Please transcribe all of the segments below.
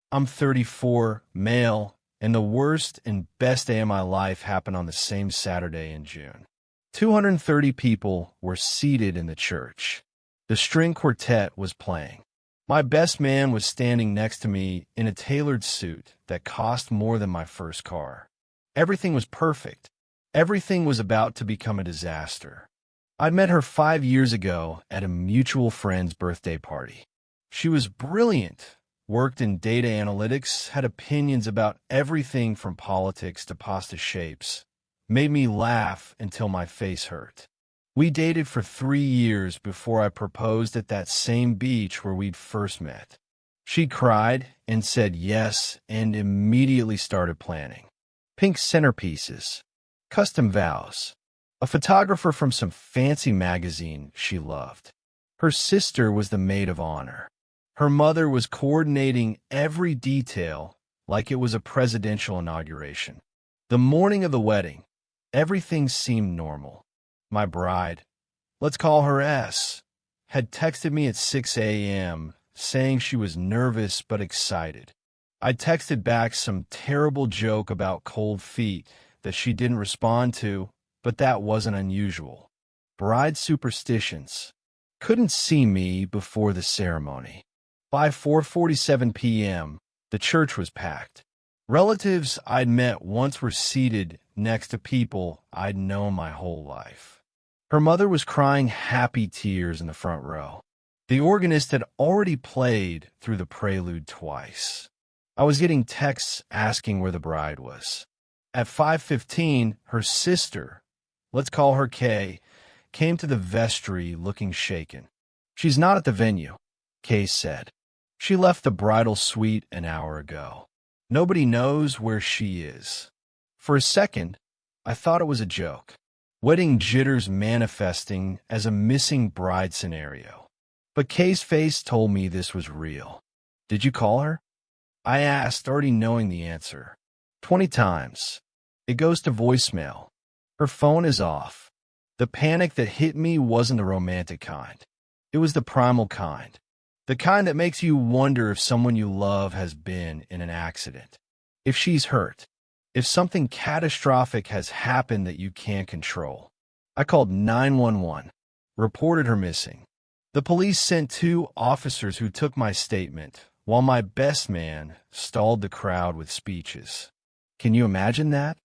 I'm 34, male, and the worst and best day of my life happened on the same Saturday in June. 230 people were seated in the church. The string quartet was playing. My best man was standing next to me in a tailored suit that cost more than my first car. Everything was perfect. Everything was about to become a disaster. I'd met her 5 years ago at a mutual friend's birthday party. She was brilliant, worked in data analytics, had opinions about everything from politics to pasta shapes, made me laugh until my face hurt. We dated for 3 years before I proposed at that same beach where we'd first met. She cried and said yes and immediately started planning. Pink centerpieces, custom vows, a photographer from some fancy magazine she loved. Her sister was the maid of honor. Her mother was coordinating every detail like it was a presidential inauguration. The morning of the wedding, everything seemed normal. My bride, let's call her S, had texted me at 6 a.m. saying she was nervous but excited. I texted back some terrible joke about cold feet that she didn't respond to, but that wasn't unusual. Bride superstitions. Couldn't see me before the ceremony. By 4:47 p.m., the church was packed. Relatives I'd met once were seated next to people I'd known my whole life. Her mother was crying happy tears in the front row. The organist had already played through the prelude twice. I was getting texts asking where the bride was. At 5:15, her sister, let's call her Kay, came to the vestry looking shaken. She's not at the venue, Kay said. She left the bridal suite an hour ago. Nobody knows where she is. For a second, I thought it was a joke. Wedding jitters manifesting as a missing bride scenario. But Kay's face told me this was real. Did you call her? I asked, already knowing the answer. 20 times. It goes to voicemail. Her phone is off. The panic that hit me wasn't the romantic kind. It was the primal kind. The kind that makes you wonder if someone you love has been in an accident. If she's hurt. If something catastrophic has happened that you can't control. I called 911. Reported her missing. The police sent 2 officers who took my statement, while my best man stalled the crowd with speeches. Can you imagine that?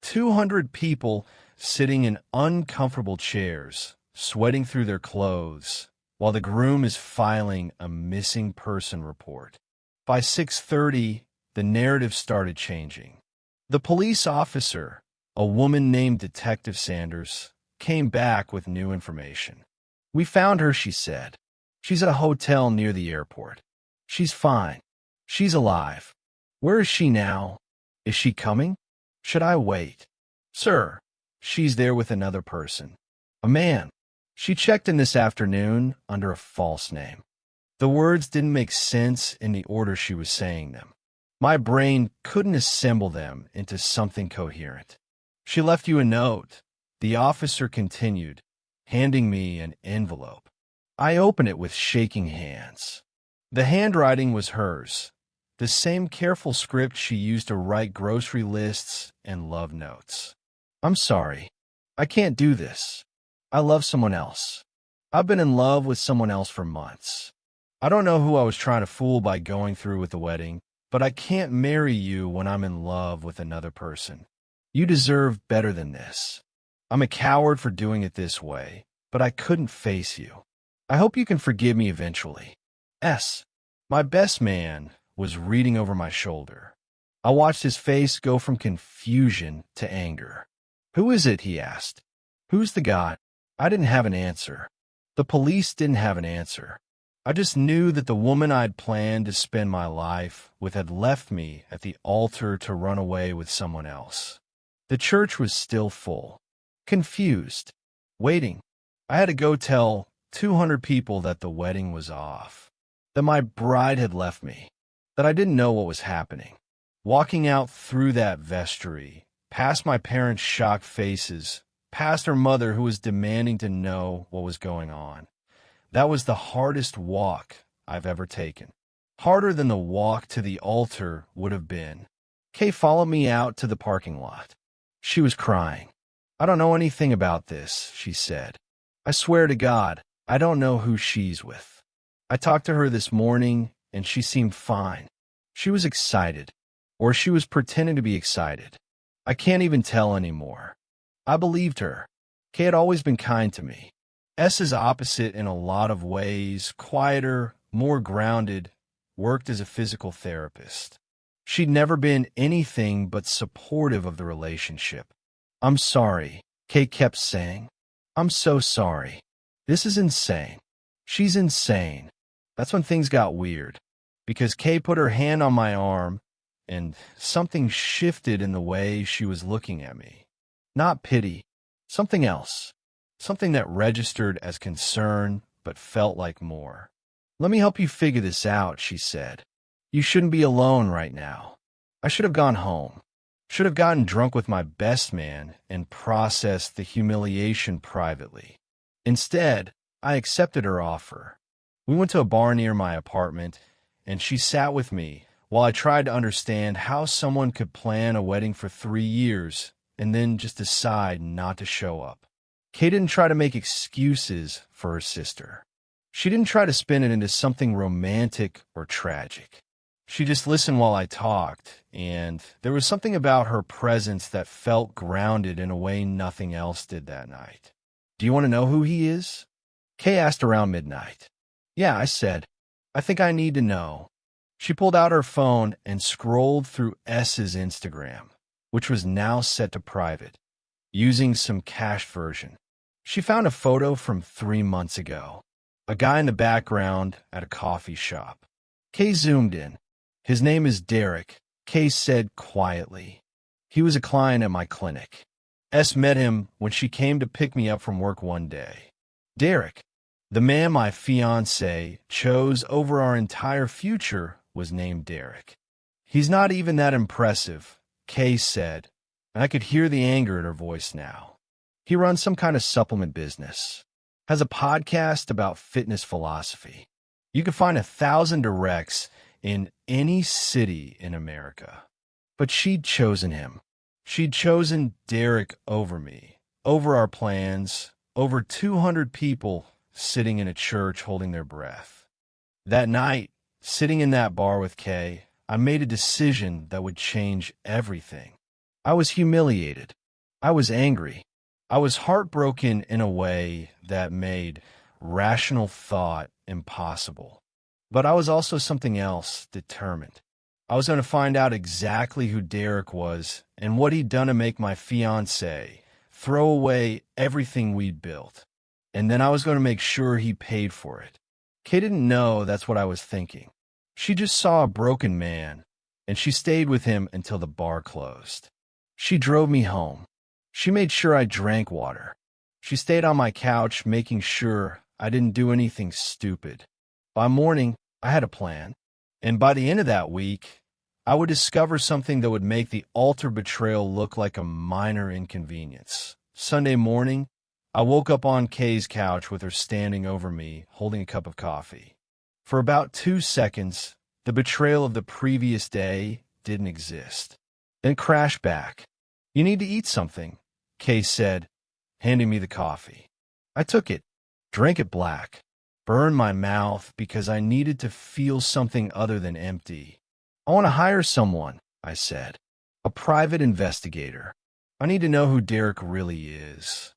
200 people sitting in uncomfortable chairs, sweating through their clothes, while the groom is filing a missing person report. By 6:30, the narrative started changing. The police officer, a woman named Detective Sanders, came back with new information. We found her, she said. She's at a hotel near the airport. She's fine. She's alive. Where is she now? Is she coming? Should I wait? Sir, she's there with another person. A man. She checked in this afternoon under a false name. The words didn't make sense in the order she was saying them. My brain couldn't assemble them into something coherent. She left you a note, the officer continued, handing me an envelope. I opened it with shaking hands. The handwriting was hers, the same careful script she used to write grocery lists and love notes. I'm sorry. I can't do this. I love someone else. I've been in love with someone else for months. I don't know who I was trying to fool by going through with the wedding, but I can't marry you when I'm in love with another person. You deserve better than this. I'm a coward for doing it this way, but I couldn't face you. I hope you can forgive me eventually. S. My best man was reading over my shoulder. I watched his face go from confusion to anger. Who is it? He asked. Who's the guy? I didn't have an answer. The police didn't have an answer. I just knew that the woman I'd planned to spend my life with had left me at the altar to run away with someone else. The church was still full. Confused. Waiting. I had to go tell 200 people that the wedding was off. That my bride had left me. That I didn't know what was happening. Walking out through that vestry, past my parents' shocked faces, past her mother who was demanding to know what was going on. That was the hardest walk I've ever taken. harder than the walk to the altar would have been. Qley followed me out to the parking lot. She was crying. "I don't know anything about this," she said. "I swear to God, I don't know who she's with. I talked to her this morning, and she seemed fine. She was excited, or she was pretending to be excited. I can't even tell anymore." I believed her. Qley had always been kind to me. S is opposite in a lot of ways, quieter, more grounded, worked as a physical therapist. She'd never been anything but supportive of the relationship. "I'm sorry," Qley kept saying. "I'm so sorry. This is insane. She's insane." That's when things got weird, because Qley put her hand on my arm, and something shifted in the way she was looking at me. Not pity, something else. Something that registered as concern, but felt like more. "Let me help you figure this out," she said. "You shouldn't be alone right now. I should have gone home. Should have gotten drunk with my best man and processed the humiliation privately. Instead, I accepted her offer. We went to a bar near my apartment, and she sat with me while I tried to understand how someone could plan a wedding for 3 years and then just decide not to show up. Qley didn't try to make excuses for her sister. She didn't try to spin it into something romantic or tragic. She just listened while I talked, and there was something about her presence that felt grounded in a way nothing else did that night. "Do you want to know who he is?" Qley asked around midnight. "Yeah," I said. "I think I need to know." She pulled out her phone and scrolled through S's Instagram, which was now set to private, using some cached version. She found a photo from 3 months ago. A guy in the background at a coffee shop. Qley zoomed in. "His name is Derek," Qley said quietly. "He was a client at my clinic. S met him when she came to pick me up from work one day. Derek, the man my fiancé chose over our entire future, was named Derek. He's not even that impressive," Qley said, and I could hear the anger in her voice now. "He runs some kind of supplement business. Has a podcast about fitness philosophy. You can find 1,000 directs in any city in America. But she'd chosen him. She'd chosen Derek over me, over our plans, over 200 people sitting in a church holding their breath. That night, sitting in that bar with Qley, I made a decision that would change everything. I was humiliated. I was angry. I was heartbroken in a way that made rational thought impossible. But I was also something else, determined. I was going to find out exactly who Derek was and what he'd done to make my fiancé throw away everything we'd built. And then I was going to make sure he paid for it. Qley didn't know that's what I was thinking. She just saw a broken man, and she stayed with him until the bar closed. She drove me home. She made sure I drank water. She stayed on my couch, making sure I didn't do anything stupid. By morning, I had a plan. And by the end of that week, I would discover something that would make the altar betrayal look like a minor inconvenience. Sunday morning, I woke up on Qley's couch with her standing over me, holding a cup of coffee. For about 2 seconds, the betrayal of the previous day didn't exist. Then crashed back. "You need to eat something," Qley said, handing me the coffee. I took it, drank it black, burned my mouth because I needed to feel something other than empty. "I want to hire someone," I said. "A private investigator. I need to know who Derek really is."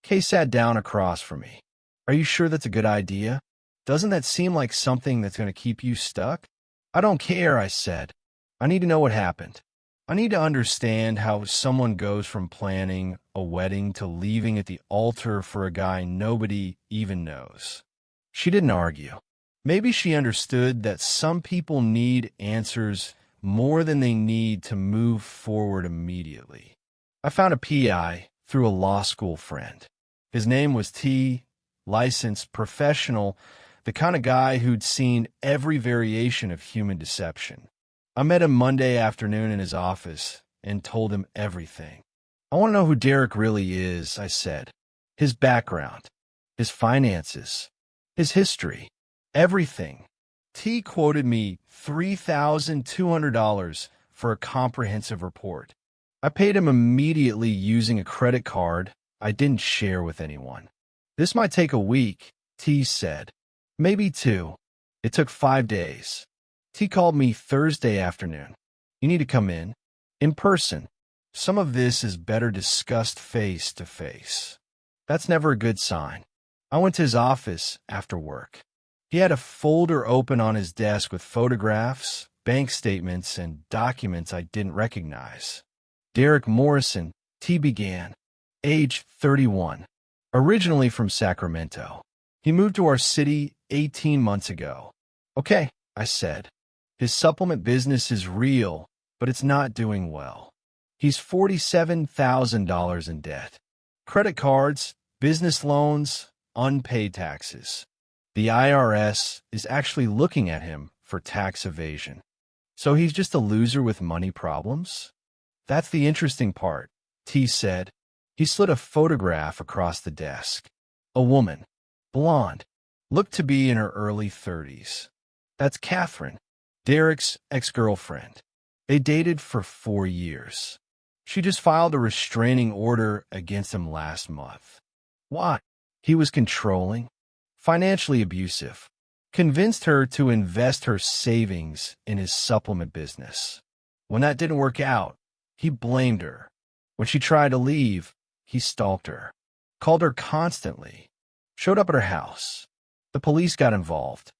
Qley sat down across from me. "Are you sure that's a good idea? Doesn't that seem like something that's going to keep you stuck?" "I don't care," I said. "I need to know what happened. I need to understand how someone goes from planning a wedding to leaving at the altar for a guy nobody even knows." She didn't argue. Maybe she understood that some people need answers more than they need to move forward immediately. I found a PI through a law school friend. His name was T, licensed professional, the kind of guy who'd seen every variation of human deception. I met him Monday afternoon in his office and told him everything. "I want to know who Derek really is," I said. "His background, his finances, his history, everything. T quoted me $3,200 for a comprehensive report. I paid him immediately using a credit card I didn't share with anyone. This might take a week, T said. Maybe 2. It took 5 days. T called me Thursday afternoon. You need to come in person. Some of this is better discussed face to face. That's never a good sign. I went to his office after work. He had a folder open on his desk with photographs, bank statements, and documents I didn't recognize. Derek Morrison, T began, age 31, originally from Sacramento. He moved to our city 18 months ago. Okay, I said. His supplement business is real, but it's not doing well. He's $47,000 in debt. Credit cards, business loans, unpaid taxes. The IRS is actually looking at him for tax evasion. So he's just a loser with money problems? That's the interesting part, T said. He slid a photograph across the desk. A woman, blonde, looked to be in her early 30s. That's Catherine, Derek's ex-girlfriend. They dated for 4 years. She just filed a restraining order against him last month. Why? He was controlling, financially abusive, convinced her to invest her savings in his supplement business. When that didn't work out, he blamed her. When she tried to leave, he stalked her, called her constantly, showed up at her house. The police got involved.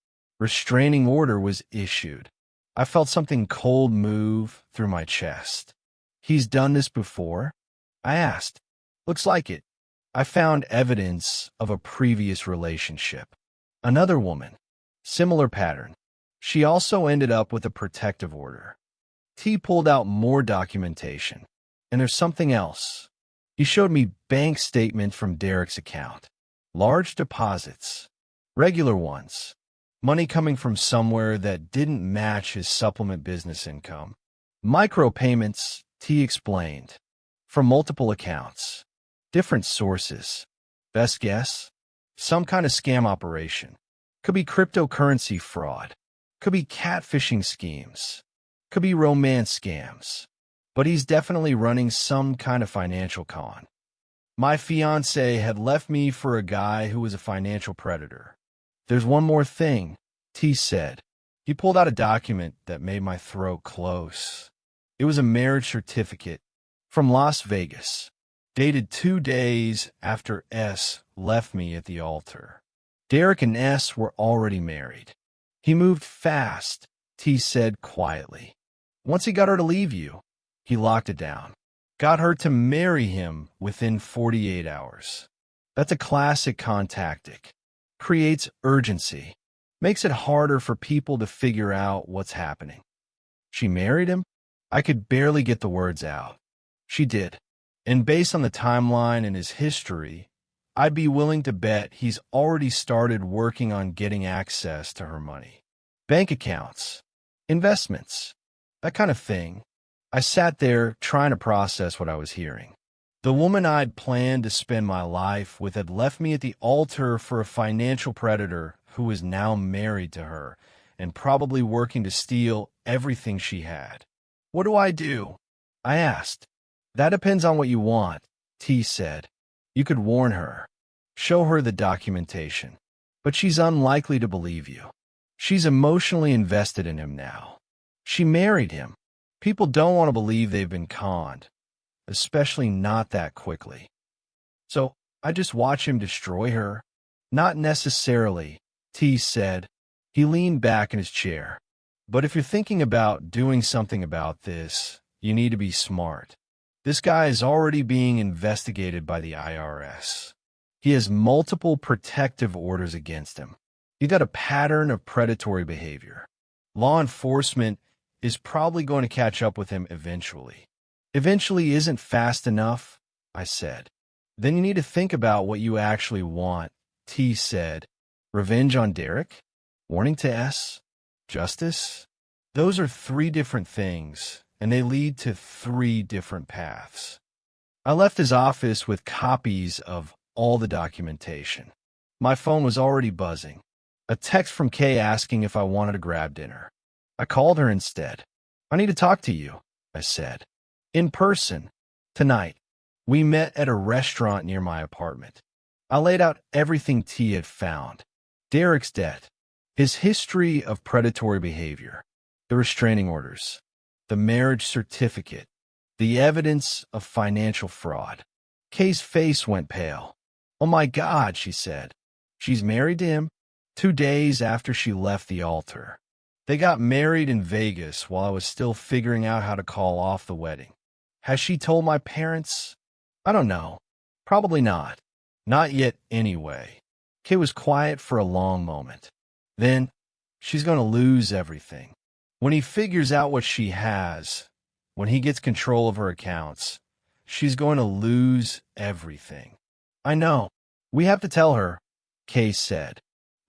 Restraining order was issued. I felt something cold move through my chest. He's done this before? I asked. Looks like it. I found evidence of a previous relationship. Another woman. Similar pattern. She also ended up with a protective order. T pulled out more documentation. And there's something else. He showed me bank statements from Derek's account. Large deposits. Regular ones. Money coming from somewhere that didn't match his supplement business income. Micropayments, T explained. From multiple accounts. Different sources. Best guess? Some kind of scam operation. Could be cryptocurrency fraud. Could be catfishing schemes. Could be romance scams. But he's definitely running some kind of financial con. My fiancé had left me for a guy who was a financial predator. There's one more thing, T said. He pulled out a document that made my throat close. It was a marriage certificate from Las Vegas, dated 2 days after S left me at the altar. Derek and S were already married. He moved fast, T said quietly. Once he got her to leave you, he locked it down. Got her to marry him within 48 hours. That's a classic con tactic. Creates urgency. Makes it harder for people to figure out what's happening. She married him? I could barely get the words out. She did. And based on the timeline and his history, I'd be willing to bet he's already started working on getting access to her money. Bank accounts, investments, that kind of thing. I sat there trying to process what I was hearing. The woman I'd planned to spend my life with had left me at the altar for a financial predator who was now married to her and probably working to steal everything she had. What do I do? I asked. That depends on what you want, T said. You could warn her. Show her the documentation. But she's unlikely to believe you. She's emotionally invested in him now. She married him. People don't want to believe they've been conned, especially not that quickly. So I just watch him destroy her. Not necessarily, T said. He leaned back in his chair. But if you're thinking about doing something about this, you need to be smart. This guy is already being investigated by the IRS. He has multiple protective orders against him. He's got a pattern of predatory behavior. Law enforcement is probably going to catch up with him eventually. Eventually isn't fast enough, I said. Then you need to think about what you actually want, T said. Revenge on Derek? Warning to S? Justice? Those are 3 different things, and they lead to 3 different paths. I left his office with copies of all the documentation. My phone was already buzzing. A text from Kay asking if I wanted to grab dinner. I called her instead. I need to talk to you, I said. In person. Tonight. We met at a restaurant near my apartment. I laid out everything T had found. Derek's debt, his history of predatory behavior, the restraining orders, the marriage certificate, the evidence of financial fraud. Kay's face went pale. Oh my God, she said. She's married to him 2 days after she left the altar. They got married in Vegas while I was still figuring out how to call off the wedding. Has she told my parents? I don't know. Probably not. Not yet anyway. Kay was quiet for a long moment. Then, she's going to lose everything. When he figures out what she has, when he gets control of her accounts, she's going to lose everything. I know. We have to tell her, Kay said.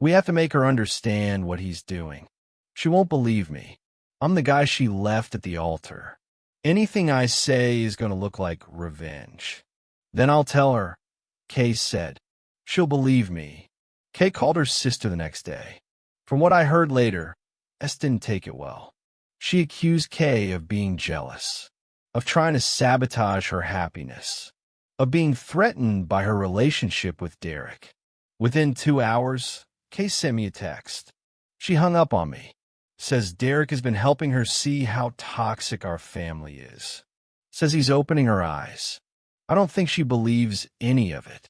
We have to make her understand what he's doing. She won't believe me. I'm the guy she left at the altar. Anything I say is going to look like revenge. Then I'll tell her, Kay said. She'll believe me. Kay called her sister the next day. From what I heard later, S didn't take it well. She accused Kay of being jealous, of trying to sabotage her happiness, of being threatened by her relationship with Derek. Within 2 hours, Kay sent me a text. She hung up on me. Says Derek has been helping her see how toxic our family is. Says he's opening her eyes. I don't think she believes any of it.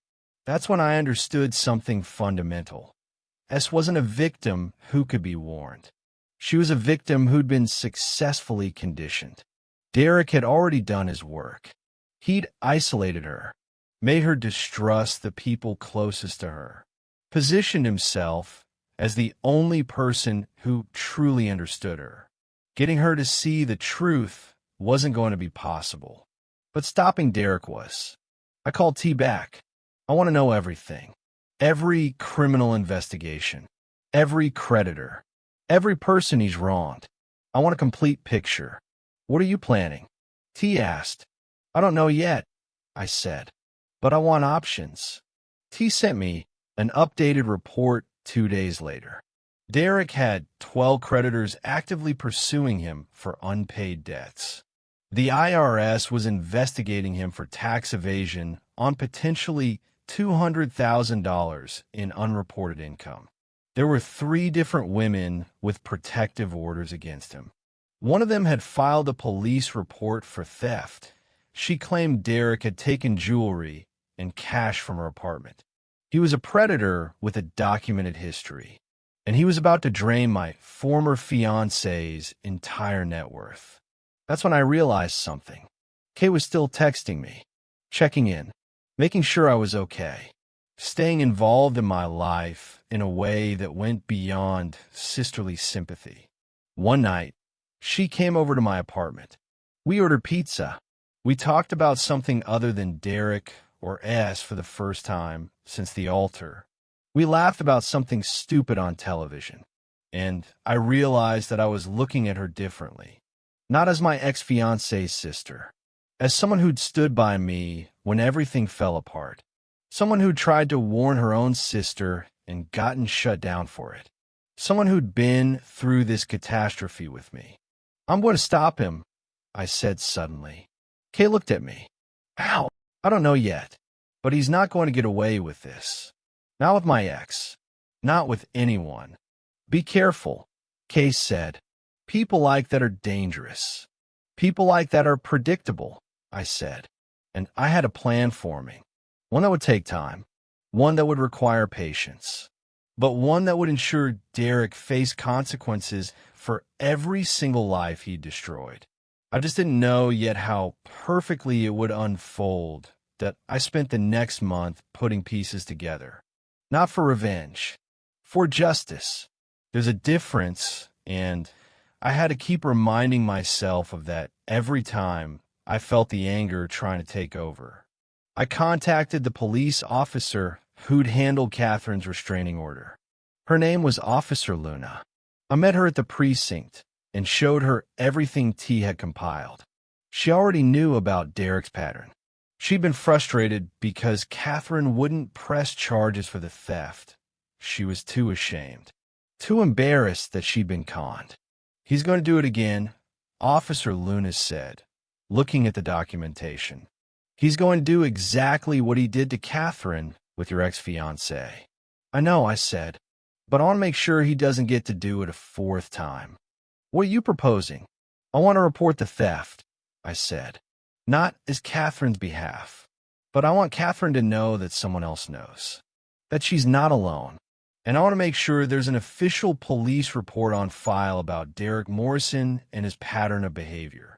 That's when I understood something fundamental. S wasn't a victim who could be warned. She was a victim who'd been successfully conditioned. Derek had already done his work. He'd isolated her, made her distrust the people closest to her, positioned himself as the only person who truly understood her. Getting her to see the truth wasn't going to be possible. But stopping Derek was. I called T back. I want to know everything. Every criminal investigation. Every creditor. Every person he's wronged. I want a complete picture. What are you planning? T asked. I don't know yet, I said. But I want options. T sent me an updated report 2 days later. Derek had 12 creditors actively pursuing him for unpaid debts. The IRS was investigating him for tax evasion on potentially $200,000 in unreported income. There were 3 different women with protective orders against him. One of them had filed a police report for theft. She claimed Derek had taken jewelry and cash from her apartment. He was a predator with a documented history, and he was about to drain my former fiancé's entire net worth. That's when I realized something. Kay was still texting me, checking in, making sure I was okay, staying involved in my life in a way that went beyond sisterly sympathy. One night, she came over to my apartment. We ordered pizza. We talked about something other than Derek or S for the first time since the altar. We laughed about something stupid on television, and I realized that I was looking at her differently. Not as my ex-fiancé's sister, as someone who'd stood by me when everything fell apart, someone who'd tried to warn her own sister and gotten shut down for it, someone who'd been through this catastrophe with me. I'm going to stop him, I said suddenly. Kay looked at me. How? I don't know yet, but he's not going to get away with this. Not with my ex. Not with anyone. Be careful, Kay said. People like that are dangerous. People like that are predictable, I said. And I had a plan forming. One that would take time. One that would require patience. But one that would ensure Derek faced consequences for every single life he destroyed. I just didn't know yet how perfectly it would unfold that I spent the next month putting pieces together. Not for revenge, for justice. There's a difference, and I had to keep reminding myself of that every time I felt the anger trying to take over. I contacted the police officer who'd handled Catherine's restraining order. Her name was Officer Luna. I met her at the precinct and showed her everything T had compiled. She already knew about Derek's pattern. She'd been frustrated because Catherine wouldn't press charges for the theft. She was too ashamed. too embarrassed that she'd been conned. "He's going to do it again," Officer Luna said, looking at the documentation. "He's going to do exactly what he did to Catherine with your ex-fiancée." "I know," I said, "but I want to make sure he doesn't get to do it a fourth time." "What are you proposing?" "I want to report the theft," I said. "Not as Catherine's behalf, but I want Catherine to know that someone else knows, that she's not alone. And I want to make sure there's an official police report on file about Derek Morrison and his pattern of behavior."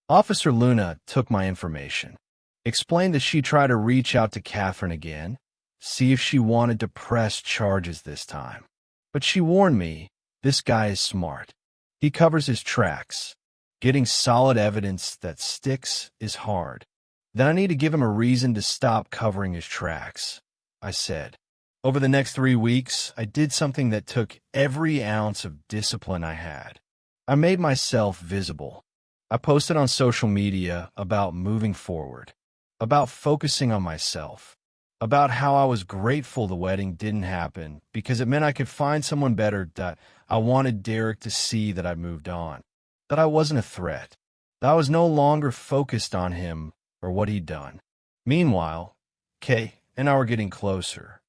Officer Luna took my information, explained that she tried to reach out to Catherine again, see if she wanted to press charges this time. But she warned me, this guy is smart. He covers his tracks. Getting solid evidence that sticks is hard. Then I need to give him a reason to stop covering his tracks, I said. Over the next 3 weeks, I did something that took every ounce of discipline I had. I made myself visible. I posted on social media about moving forward, about focusing on myself, about how I was grateful the wedding didn't happen because it meant I could find someone better, that I wanted Derek to see that I moved on, that I wasn't a threat, that I was no longer focused on him or what he'd done. Meanwhile, Kay and I were getting closer.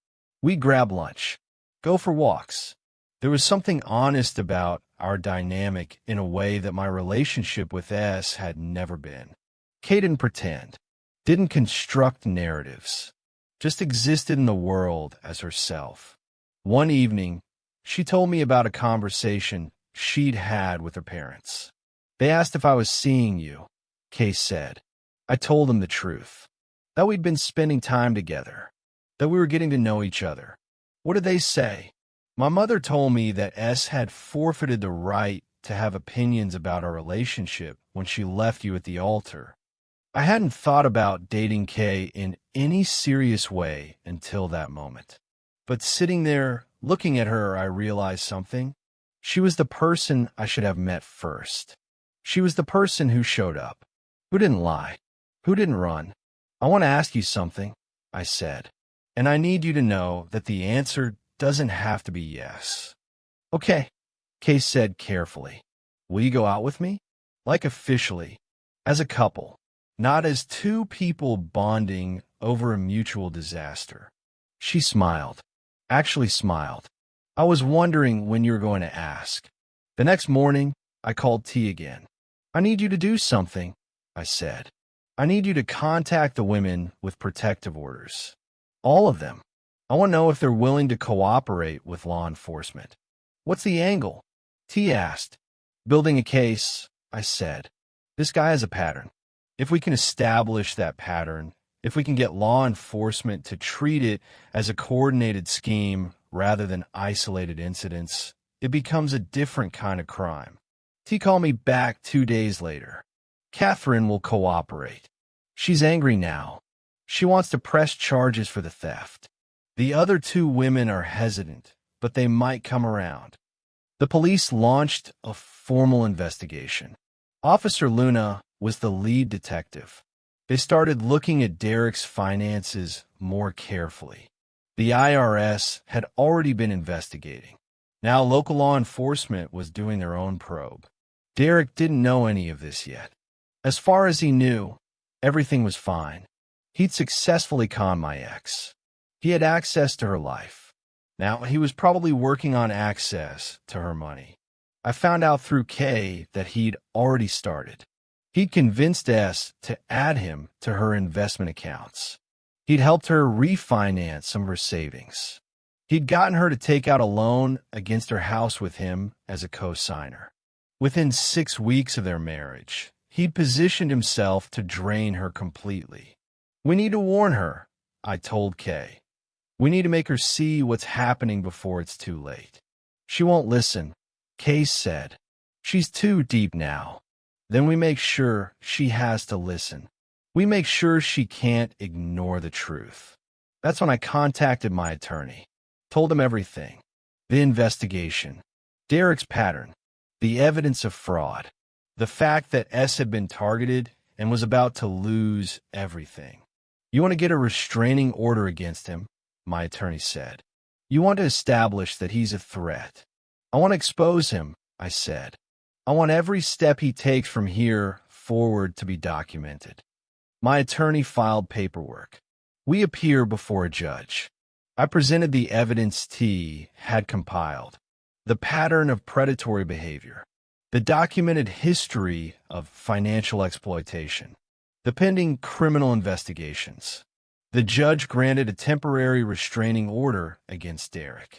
We'd grab lunch, go for walks. There was something honest about our dynamic in a way that my relationship with S had never been. Kay didn't pretend, didn't construct narratives, just existed in the world as herself. One evening, she told me about a conversation she'd had with her parents. "They asked if I was seeing you," Kay said. "I told them the truth, that we'd been spending time together, that we were getting to know each other." "What did they say?" "My mother told me that S had forfeited the right to have opinions about our relationship when she left you at the altar." I hadn't thought about dating Kay in any serious way until that moment. But sitting there, looking at her, I realized something. She was the person I should have met first. She was the person who showed up, who didn't lie, who didn't run. "I want to ask you something," I said, "and I need you to know that the answer doesn't have to be yes." "Okay," Kay said carefully. "Will you go out with me? Like officially, as a couple, not as two people bonding over a mutual disaster." She smiled, actually smiled. "I was wondering when you were going to ask." The next morning, I called T again. "I need you to do something," I said. "I need you to contact the women with protective orders. All of them. I want to know if they're willing to cooperate with law enforcement." "What's the angle?" T asked. "Building a case," I said. "This guy has a pattern. If we can establish that pattern, if we can get law enforcement to treat it as a coordinated scheme rather than isolated incidents, it becomes a different kind of crime." T called me back 2 days later. "Catherine will cooperate. She's angry now. She wants to press charges for the theft. The other 2 women are hesitant, but they might come around." The police launched a formal investigation. Officer Luna was the lead detective. They started looking at Derek's finances more carefully. The IRS had already been investigating. Now local law enforcement was doing their own probe. Derek didn't know any of this yet. As far as he knew, everything was fine. He'd successfully conned my ex. He had access to her life. Now he was probably working on access to her money. I found out through Kay that he'd already started. He'd convinced S to add him to her investment accounts. He'd helped her refinance some of her savings. He'd gotten her to take out a loan against her house with him as a co-signer. Within 6 weeks of their marriage, he'd positioned himself to drain her completely. "We need to warn her," I told Kay. "We need to make her see what's happening before it's too late." "She won't listen," Kay said. "She's too deep now." Then we make sure she has to listen. We make sure she can't ignore the truth. That's when I contacted my attorney, told him everything. The investigation, Derek's pattern, the evidence of fraud, the fact that S had been targeted and was about to lose everything. "You want to get a restraining order against him," my attorney said. "You want to establish that he's a threat. I want to expose him, I said. I want every step he takes from here forward to be documented. My attorney filed paperwork. We appear before a judge. I presented the evidence T had compiled, the pattern of predatory behavior, the documented history of financial exploitation, the pending criminal investigations. The judge granted a temporary restraining order against Derek.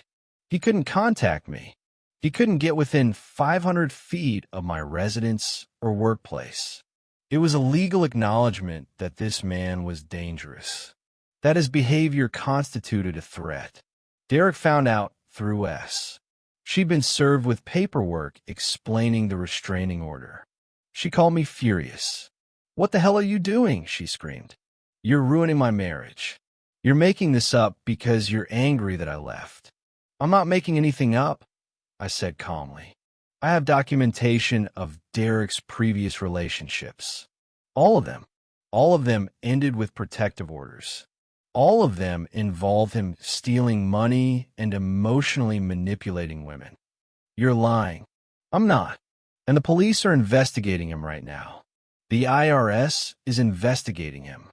He couldn't contact me. He couldn't get within 500 feet of my residence or workplace. It was a legal acknowledgement that this man was dangerous, that his behavior constituted a threat. Derek found out through S. She'd been served with paperwork explaining the restraining order. She called me furious. "What the hell are you doing?" she screamed. "You're ruining my marriage. You're making this up because you're angry that I left." "I'm not making anything up," I said calmly. "I have documentation of Derek's previous relationships. All of them. All of them ended with protective orders. All of them involve him stealing money and emotionally manipulating women." "You're lying." "I'm not. And the police are investigating him right now. The IRS is investigating him.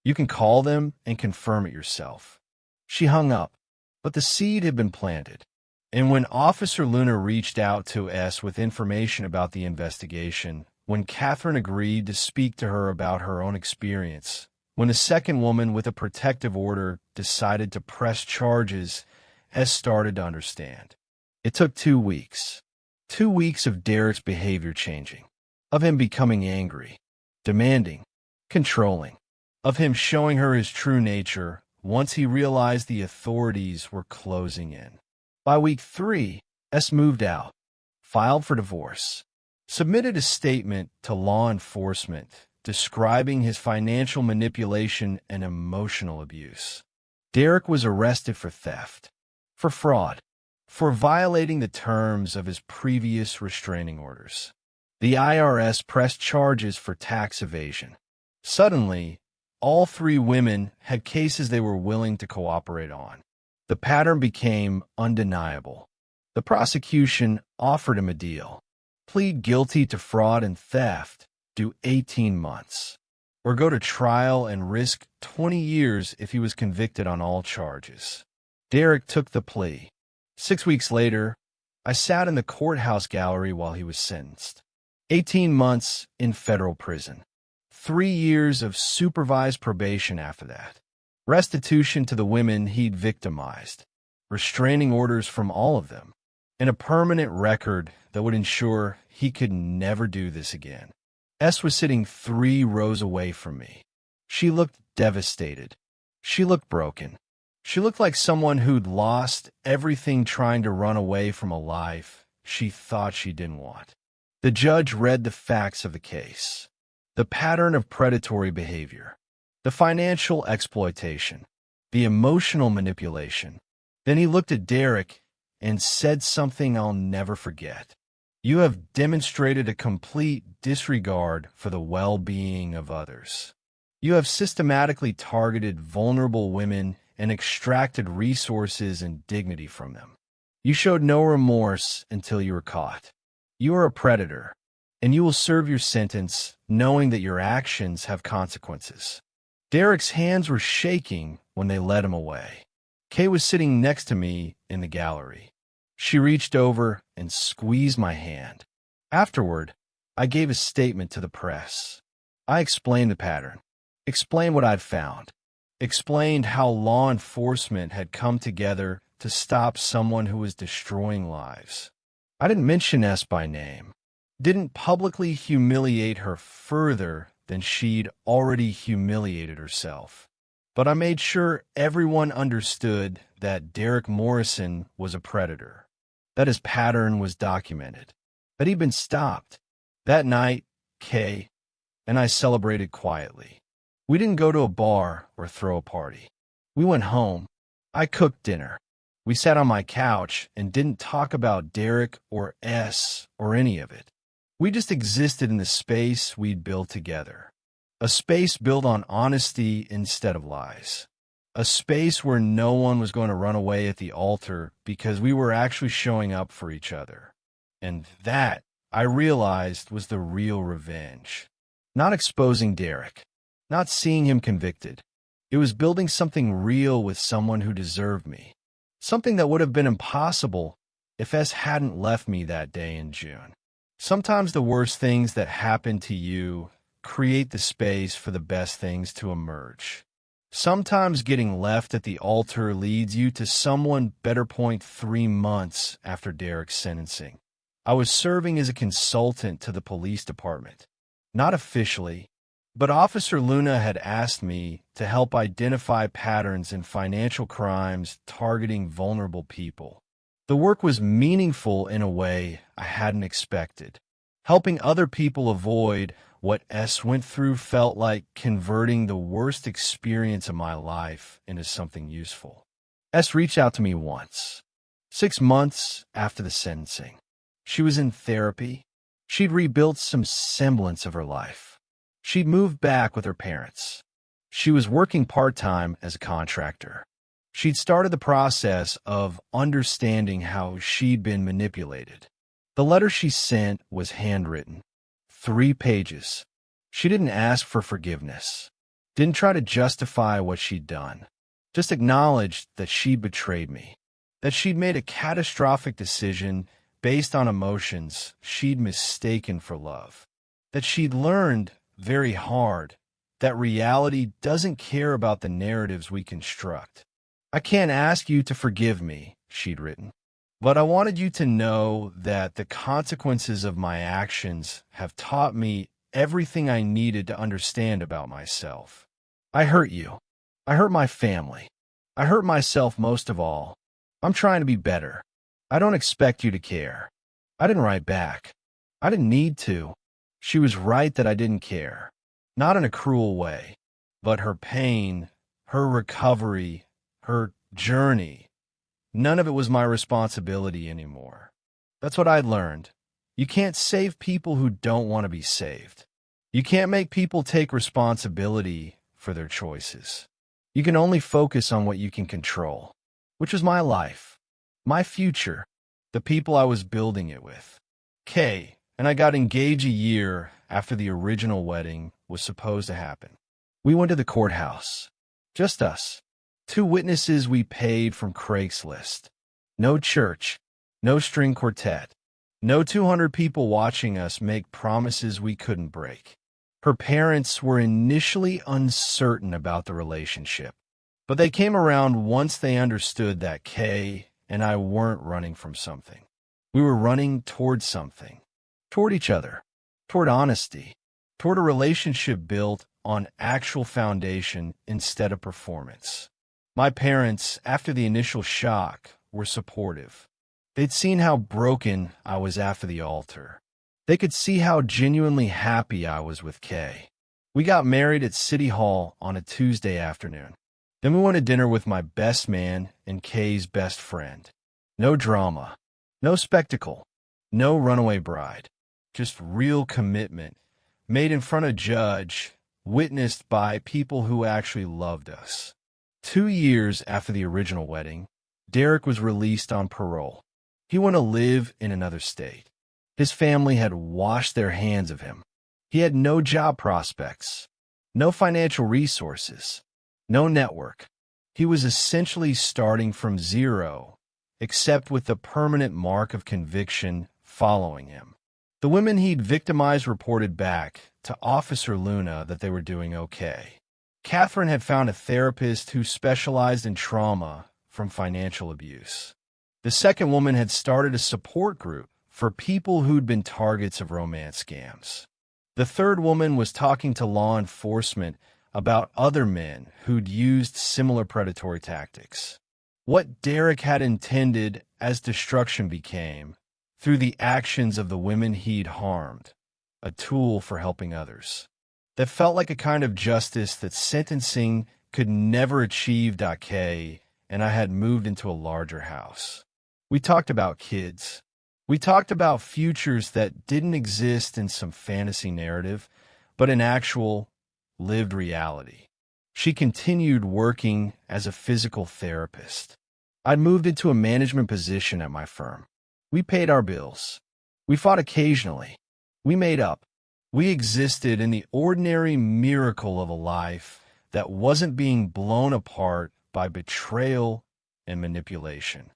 You can call them and confirm it yourself." She hung up, but the seed had been planted. And when Officer Luna reached out to S with information about the investigation, when Catherine agreed to speak to her about her own experience, when the second woman with a protective order decided to press charges, S started to understand. It took 2 weeks. 2 weeks of Derek's behavior changing, of him becoming angry, demanding, controlling, of him showing her his true nature once he realized the authorities were closing in. By week 3, S moved out, filed for divorce, submitted a statement to law enforcement describing his financial manipulation and emotional abuse. Derek was arrested for theft, for fraud, for violating the terms of his previous restraining orders. The IRS pressed charges for tax evasion. Suddenly, all 3 women had cases they were willing to cooperate on. The pattern became undeniable. The prosecution offered him a deal. Plead guilty to fraud and theft, do 18 months, or go to trial and risk 20 years if he was convicted on all charges. Derek took the plea. 6 weeks later, I sat in the courthouse gallery while he was sentenced. 18 months in federal prison. 3 years of supervised probation after that. Restitution to the women he'd victimized. Restraining orders from all of them. And a permanent record that would ensure he could never do this again. S was sitting 3 rows away from me. She looked devastated. She looked broken. She looked like someone who'd lost everything trying to run away from a life she thought she didn't want. The judge read the facts of the case. The pattern of predatory behavior. The financial exploitation. The emotional manipulation. Then he looked at Derek and said something I'll never forget. "You have demonstrated a complete disregard for the well-being of others. You have systematically targeted vulnerable women and extracted resources and dignity from them. You showed no remorse until you were caught. You are a predator, and you will serve your sentence knowing that your actions have consequences." Derek's hands were shaking when they led him away. Kay was sitting next to me in the gallery. She reached over and squeezed my hand. Afterward, I gave a statement to the press. I explained the pattern, explained what I'd found, explained how law enforcement had come together to stop someone who was destroying lives. I didn't mention S by name, didn't publicly humiliate her further than she'd already humiliated herself. But I made sure everyone understood that Derek Morrison was a predator, that his pattern was documented, that he'd been stopped. That night, Kay and I celebrated quietly. We didn't go to a bar or throw a party. We went home. I cooked dinner. We sat on my couch and didn't talk about Derek or S or any of it. We just existed in the space we'd built together. A space built on honesty instead of lies. a space where no one was going to run away at the altar because we were actually showing up for each other. And that, I realized, was the real revenge. Not exposing Derek, not seeing him convicted. It was building something real with someone who deserved me. Something that would have been impossible if S hadn't left me that day in June. Sometimes the worst things that happen to you create the space for the best things to emerge. Sometimes getting left at the altar leads you to someone better. 3 months after Derek's sentencing, I was serving as a consultant to the police department. Not officially, but Officer Luna had asked me to help identify patterns in financial crimes targeting vulnerable people. The work was meaningful in a way I hadn't expected. Helping other people avoid what S went through felt like converting the worst experience of my life into something useful. S reached out to me once, 6 months after the sentencing. She was in therapy. She'd rebuilt some semblance of her life. She'd moved back with her parents. She was working part-time as a contractor. She'd started the process of understanding how she'd been manipulated. The letter she sent was handwritten, 3 pages. She didn't ask for forgiveness, didn't try to justify what she'd done, just acknowledged that she'd betrayed me, that she'd made a catastrophic decision based on emotions she'd mistaken for love, that she'd learned very hard that reality doesn't care about the narratives we construct. I can't ask you to forgive me, she'd written, but I wanted you to know that the consequences of my actions have taught me everything I needed to understand about myself. I hurt you. I hurt my family. I hurt myself most of all. I'm trying to be better. I don't expect you to care. I didn't write back. I didn't need to. She was right that I didn't care. Not in a cruel way, but her pain, her recovery, her journey, none of it was my responsibility anymore. That's what I'd learned. You can't save people who don't want to be saved. You can't make people take responsibility for their choices. You can only focus on what you can control, which was my life, my future, the people I was building it with. Kay and I got engaged a year after the original wedding was supposed to happen. We went to the courthouse. Just us. 2 witnesses we paid from Craigslist. No church. No string quartet. No 200 people watching us make promises we couldn't break. Her parents were initially uncertain about the relationship, but they came around once they understood that Kay and I weren't running from something. We were running toward something. Toward each other. Toward honesty. Toward a relationship built on actual foundation instead of performance. My parents, after the initial shock, were supportive. They'd seen how broken I was after the altar. They could see how genuinely happy I was with Kay. We got married at City Hall on a Tuesday afternoon. Then we went to dinner with my best man and Kay's best friend. No drama, no spectacle, no runaway bride. Just real commitment, made in front of a judge, witnessed by people who actually loved us. 2 years after the original wedding, Derek was released on parole. He went to live in another state. His family had washed their hands of him. He had no job prospects, no financial resources, no network. He was essentially starting from zero, except with the permanent mark of conviction following him. The women he'd victimized reported back to Officer Luna that they were doing okay. Catherine had found a therapist who specialized in trauma from financial abuse. The second woman had started a support group for people who'd been targets of romance scams. The third woman was talking to law enforcement about other men who'd used similar predatory tactics. What Derek had intended as destruction became, through the actions of the women he'd harmed, a tool for helping others. That felt like a kind of justice that sentencing could never achieve. K, and I had moved into a larger house. We talked about kids. We talked about futures that didn't exist in some fantasy narrative, but in actual, lived reality. She continued working as a physical therapist. I'd moved into a management position at my firm. We paid our bills. We fought occasionally. We made up. We existed in the ordinary miracle of a life that wasn't being blown apart by betrayal and manipulation.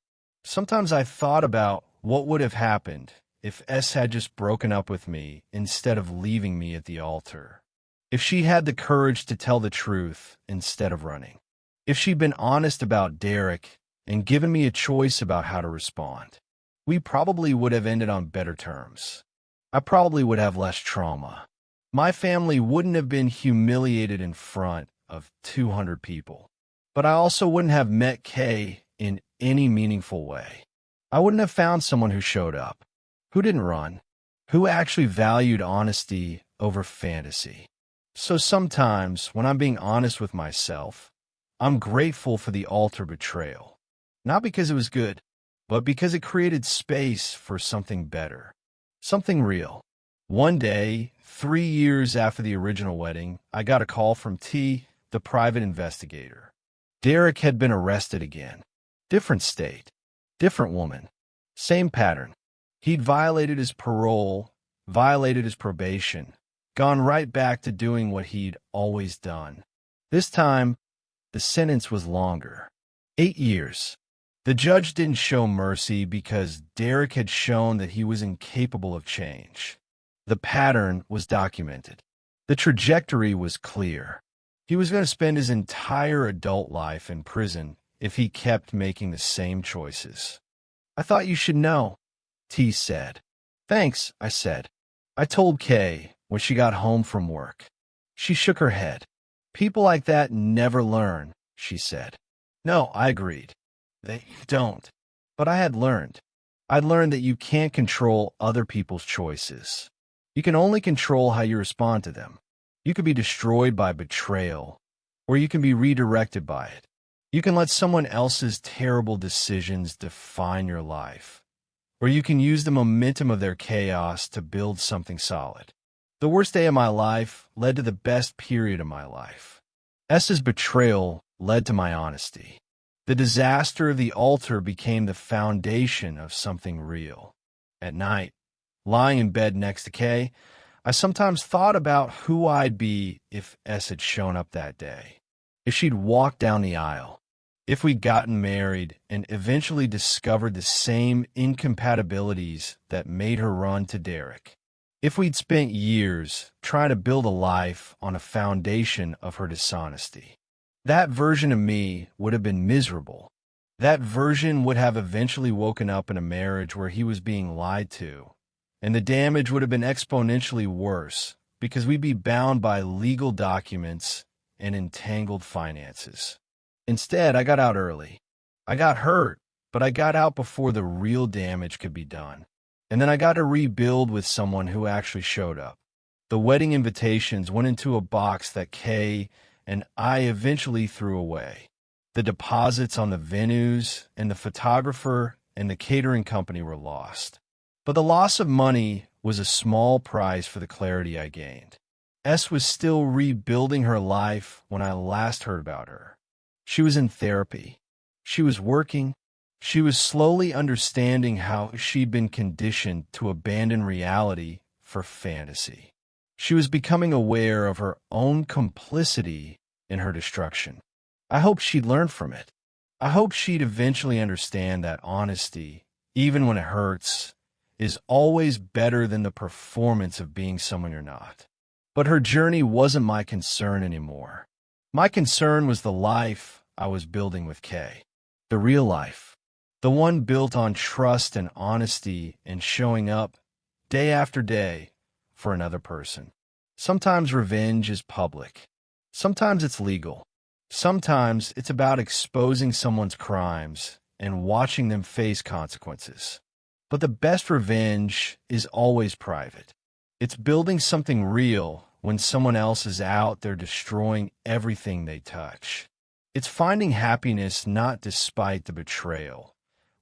Sometimes I thought about what would have happened if S had just broken up with me instead of leaving me at the altar. If she had the courage to tell the truth instead of running. If she'd been honest about Derek and given me a choice about how to respond. We probably would have ended on better terms. I probably would have less trauma. My family wouldn't have been humiliated in front of 200 people. But I also wouldn't have met Kay in any meaningful way. I wouldn't have found someone who showed up, who didn't run, who actually valued honesty over fantasy. So sometimes, when I'm being honest with myself, I'm grateful for the altar betrayal. Not because it was good, but because it created space for something better. Something real. One day, 3 years after the original wedding, I got a call from T, the private investigator. Derek had been arrested again. Different state. Different woman. Same pattern. He'd violated his parole, violated his probation, gone right back to doing what he'd always done. This time, the sentence was longer. 8 years. The judge didn't show mercy because Derek had shown that he was incapable of change. The pattern was documented. The trajectory was clear. He was going to spend his entire adult life in prison if he kept making the same choices. I thought you should know, T said. Thanks, I said. I told Kay when she got home from work. She shook her head. People like that never learn, she said. No, I agreed. They don't. But I had learned. I'd learned that you can't control other people's choices. You can only control how you respond to them. You could be destroyed by betrayal, or you can be redirected by it. You can let someone else's terrible decisions define your life, or you can use the momentum of their chaos to build something solid. The worst day of my life led to the best period of my life. S's betrayal led to my honesty. The disaster of the altar became the foundation of something real. At night, lying in bed next to Kay, I sometimes thought about who I'd be if S had shown up that day. If she'd walked down the aisle. If we'd gotten married and eventually discovered the same incompatibilities that made her run to Derek. If we'd spent years trying to build a life on a foundation of her dishonesty. That version of me would have been miserable. That version would have eventually woken up in a marriage where he was being lied to. And the damage would have been exponentially worse because we'd be bound by legal documents and entangled finances. Instead, I got out early. I got hurt, but I got out before the real damage could be done. And then I got to rebuild with someone who actually showed up. The wedding invitations went into a box that Kay and I eventually threw away. The deposits on the venues and the photographer and the catering company were lost. But the loss of money was a small price for the clarity I gained. S was still rebuilding her life when I last heard about her. She was in therapy. She was working. She was slowly understanding how she'd been conditioned to abandon reality for fantasy. She was becoming aware of her own complicity in her destruction. I hoped she'd learn from it. I hoped she'd eventually understand that honesty, even when it hurts, is always better than the performance of being someone you're not. But her journey wasn't my concern anymore. My concern was the life I was building with Kay. The real life. The one built on trust and honesty and showing up day after day for another person. Sometimes revenge is public. Sometimes it's legal. Sometimes it's about exposing someone's crimes and watching them face consequences. But the best revenge is always private. It's building something real when someone else is out there destroying everything they touch. It's finding happiness not despite the betrayal,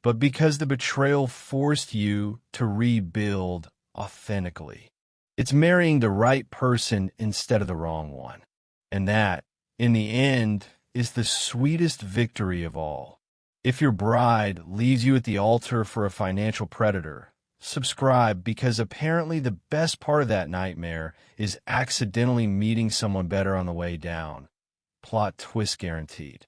but because the betrayal forced you to rebuild authentically. It's marrying the right person instead of the wrong one. And that in the end, is the sweetest victory of all. If your bride leaves you at the altar for a financial predator, subscribe, because apparently the best part of that nightmare is accidentally meeting someone better on the way down. Plot twist guaranteed.